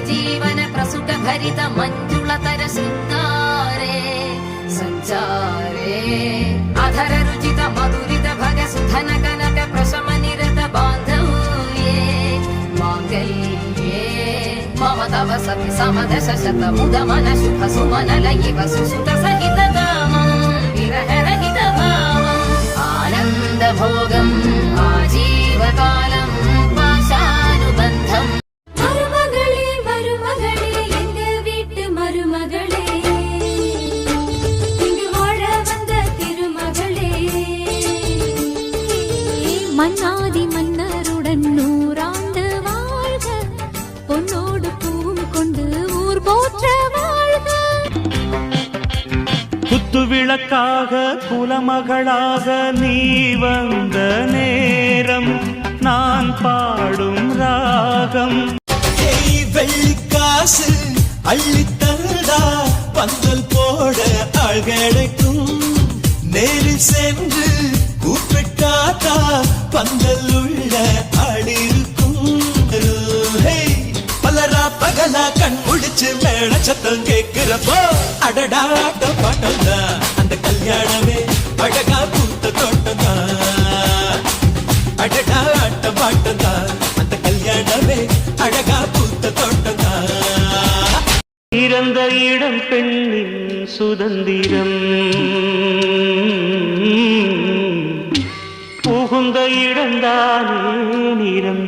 जीवन प्रसुख भरित मञ्जुलतर शृङ्गारे सञ्चारे अधर रुचित मधुरित भग सुधन कनक प्रशम निरत बान्धव्ये माङ्गल्ये मम तव सति समदश शत मुदमन शुभ सुमन लयिव सुसुत सहित कामं विरह रहित भावम् आनन्द भोगम् आजीवकालं पाशानुबन्धम् मरुमகளே मरुमகளே எங்க வீட்டு மருமகளே இங்கு வாழ வந்த திருமகளே மன்னாதி மன்னருடன் நூறாண்டு வாழ்க பொன்னோடு பூவும் கொண்டு ஊர் போற்ற வாழ்க குத்து விளக்காக குலமகளாக நீ வந்த நேரம் நான் பாடும் ராகம் வெள்ளிக்காசு அள்ளித்தந்தா பந்தல் போட ஆள் கிடைக்கும் நேரில் சென்று கூப்பிட்டாத்தா பந்தல் உள்ள ஆள் இருக்கும் பலரா பகலா கண் முடிச்சு மேல சத்தம் கேட்கிறப்போ அடடா ஆட்ட பாட்டம் தான் அந்த கல்யாணமே அழகா பூத்த தோட்டம் தான் அடடா ஆட்ட பாட்டம் தான் அந்த கல்யாணமே அழகா பூத்த தோட்டம் தான் இறந்த இடம் பெண்ணின் சுதந்திரம் புகுந்த இடம்தானே நிரந்தரம்